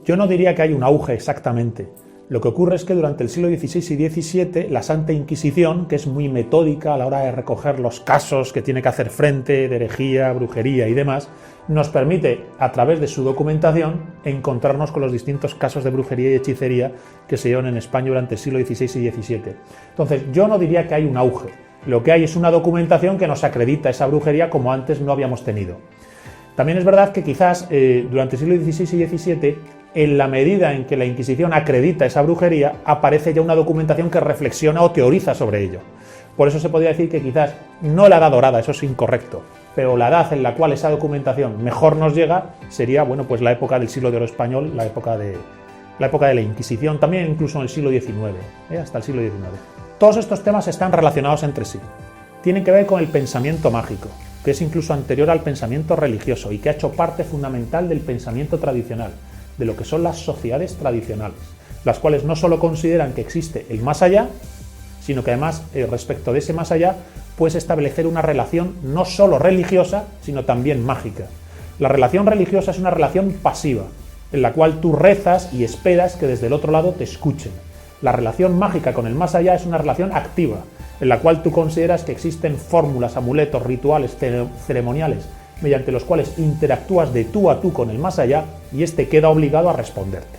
Yo no diría que hay un auge exactamente. Lo que ocurre es que durante el siglo XVI y XVII la Santa Inquisición, que es muy metódica a la hora de recoger los casos que tiene que hacer frente de herejía, brujería y demás, nos permite, a través de su documentación, encontrarnos con los distintos casos de brujería y hechicería que se dieron en España durante el siglo XVI y XVII. Entonces, yo no diría que hay un auge. Lo que hay es una documentación que nos acredita esa brujería como antes no habíamos tenido. También es verdad que quizás durante el siglo XVI y XVII, en la medida en que la Inquisición acredita esa brujería, aparece ya una documentación que reflexiona o teoriza sobre ello. Por eso se podría decir que quizás no la edad dorada, eso es incorrecto, pero la edad en la cual esa documentación mejor nos llega sería, bueno, pues la época del siglo de oro español, la época de la Inquisición, también incluso en el siglo XIX, hasta el siglo XIX. Todos estos temas están relacionados entre sí. Tienen que ver con el pensamiento mágico, que es incluso anterior al pensamiento religioso y que ha hecho parte fundamental del pensamiento tradicional, de lo que son las sociedades tradicionales, las cuales no solo consideran que existe el más allá, sino que además, respecto de ese más allá, puedes establecer una relación no solo religiosa, sino también mágica. La relación religiosa es una relación pasiva, en la cual tú rezas y esperas que desde el otro lado te escuchen. La relación mágica con el más allá es una relación activa, en la cual tú consideras que existen fórmulas, amuletos, rituales, ceremoniales, mediante los cuales interactúas de tú a tú con el más allá y éste queda obligado a responderte.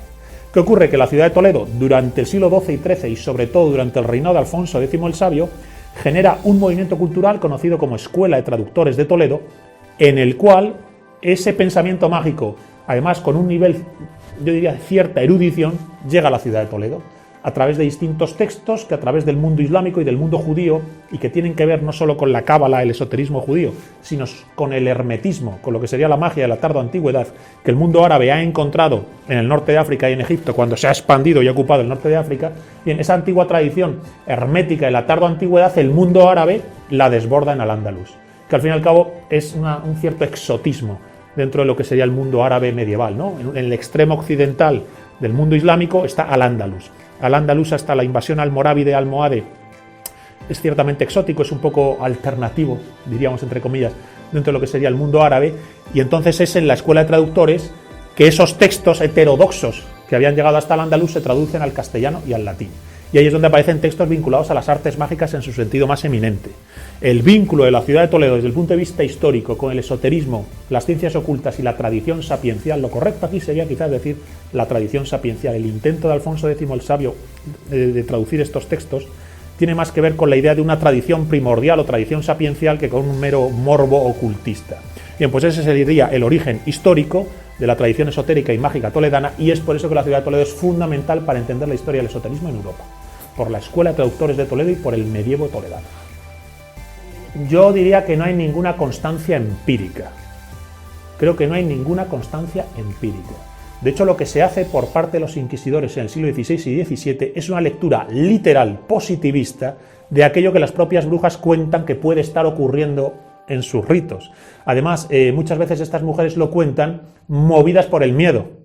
¿Qué ocurre? Que la ciudad de Toledo, durante el siglo XII y XIII y sobre todo durante el reinado de Alfonso X el Sabio, genera un movimiento cultural conocido como Escuela de Traductores de Toledo, en el cual ese pensamiento mágico, además con un nivel, yo diría, de cierta erudición, llega a la ciudad de Toledo, a través de distintos textos que a través del mundo islámico y del mundo judío, y que tienen que ver no solo con la cábala, el esoterismo judío, sino con el hermetismo, con lo que sería la magia de la tardoantigüedad, que el mundo árabe ha encontrado en el norte de África y en Egipto cuando se ha expandido y ha ocupado el norte de África, y en esa antigua tradición hermética de la tardoantigüedad el mundo árabe la desborda en Al-Ándalus, que al fin y al cabo es un cierto exotismo dentro de lo que sería el mundo árabe medieval, ¿no? En el extremo occidental del mundo islámico está Al-Ándalus. Al-Ándalus, hasta la invasión almorávide almohade, es ciertamente exótico, es un poco alternativo, diríamos entre comillas, dentro de lo que sería el mundo árabe, y entonces es en la escuela de traductores que esos textos heterodoxos que habían llegado hasta el Andaluz se traducen al castellano y al latín. Y ahí es donde aparecen textos vinculados a las artes mágicas en su sentido más eminente. El vínculo de la ciudad de Toledo desde el punto de vista histórico con el esoterismo, las ciencias ocultas y la tradición sapiencial, lo correcto aquí sería quizás decir la tradición sapiencial, el intento de Alfonso X el Sabio de traducir estos textos, tiene más que ver con la idea de una tradición primordial o tradición sapiencial que con un mero morbo ocultista. Bien, pues ese sería el origen histórico de la tradición esotérica y mágica toledana, y es por eso que la ciudad de Toledo es fundamental para entender la historia del esoterismo en Europa, por la Escuela de Traductores de Toledo y por el medievo toledano. Yo diría que no hay ninguna constancia empírica. Creo que no hay ninguna constancia empírica. De hecho, lo que se hace por parte de los inquisidores en el siglo XVI y XVII es una lectura literal, positivista, de aquello que las propias brujas cuentan que puede estar ocurriendo en sus ritos. Además, muchas veces estas mujeres lo cuentan movidas por el miedo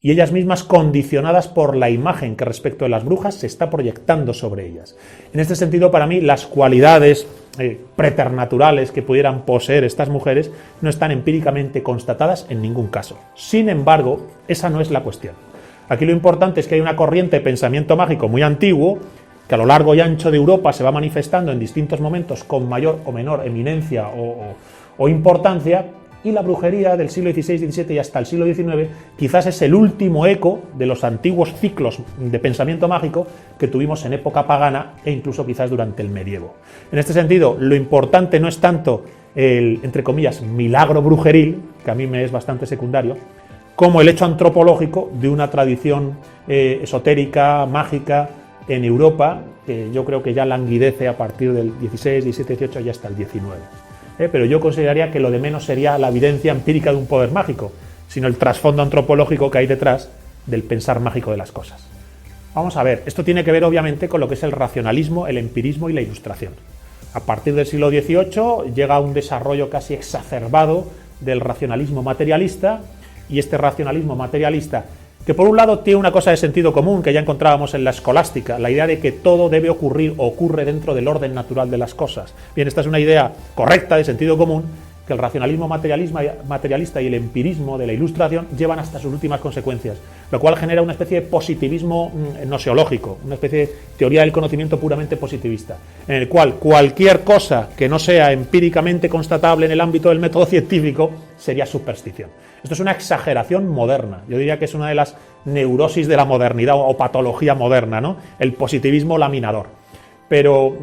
y ellas mismas condicionadas por la imagen que respecto de las brujas se está proyectando sobre ellas. En este sentido, para mí, las cualidades preternaturales que pudieran poseer estas mujeres no están empíricamente constatadas en ningún caso. Sin embargo, esa no es la cuestión. Aquí lo importante es que hay una corriente de pensamiento mágico muy antiguo que a lo largo y ancho de Europa se va manifestando en distintos momentos con mayor o menor eminencia o importancia, y la brujería del siglo XVI, XVII y hasta el siglo XIX quizás es el último eco de los antiguos ciclos de pensamiento mágico que tuvimos en época pagana e incluso quizás durante el medievo. En este sentido, lo importante no es tanto el, entre comillas, milagro brujeril, que a mí me es bastante secundario, como el hecho antropológico de una tradición esotérica, mágica, en Europa, que yo creo que ya languidece a partir del 16, 17, 18 y hasta el 19. Pero yo consideraría que lo de menos sería la evidencia empírica de un poder mágico, sino el trasfondo antropológico que hay detrás del pensar mágico de las cosas. Vamos a ver, esto tiene que ver obviamente con lo que es el racionalismo, el empirismo y la ilustración. A partir del siglo XVIII llega un desarrollo casi exacerbado del racionalismo materialista, y este racionalismo materialista, que por un lado tiene una cosa de sentido común que ya encontrábamos en la escolástica, la idea de que todo debe ocurrir o ocurre dentro del orden natural de las cosas. Bien, esta es una idea correcta de sentido común que el racionalismo materialista y el empirismo de la Ilustración llevan hasta sus últimas consecuencias, lo cual genera una especie de positivismo gnoseológico, una especie de teoría del conocimiento puramente positivista, en el cual cualquier cosa que no sea empíricamente constatable en el ámbito del método científico sería superstición. Esto es una exageración moderna, yo diría que es una de las neurosis de la modernidad o patología moderna, ¿no? El positivismo laminador. Pero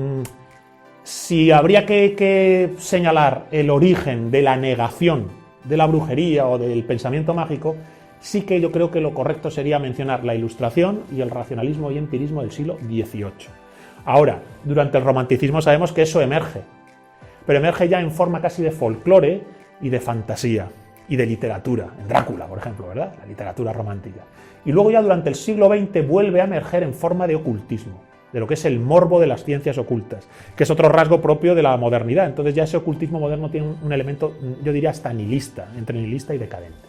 si habría que señalar el origen de la negación de la brujería o del pensamiento mágico, sí que yo creo que lo correcto sería mencionar la Ilustración y el racionalismo y empirismo del siglo XVIII. Ahora, durante el romanticismo sabemos que eso emerge, pero emerge ya en forma casi de folclore y de fantasía y de literatura, en Drácula, por ejemplo, ¿verdad? La literatura romántica. Y luego ya durante el siglo XX vuelve a emerger en forma de ocultismo, de lo que es el morbo de las ciencias ocultas, que es otro rasgo propio de la modernidad. Entonces ya ese ocultismo moderno tiene un elemento, yo diría, hasta nihilista, entre nihilista y decadente.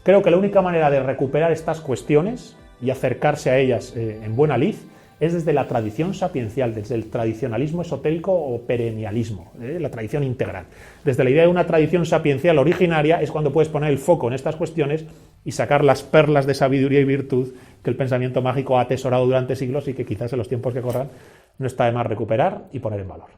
Creo que la única manera de recuperar estas cuestiones y acercarse a ellas en buena lid es desde la tradición sapiencial, desde el tradicionalismo esotérico o perennialismo, la tradición integral. Desde la idea de una tradición sapiencial originaria es cuando puedes poner el foco en estas cuestiones y sacar las perlas de sabiduría y virtud que el pensamiento mágico ha atesorado durante siglos y que quizás en los tiempos que corran no está de más recuperar y poner en valor.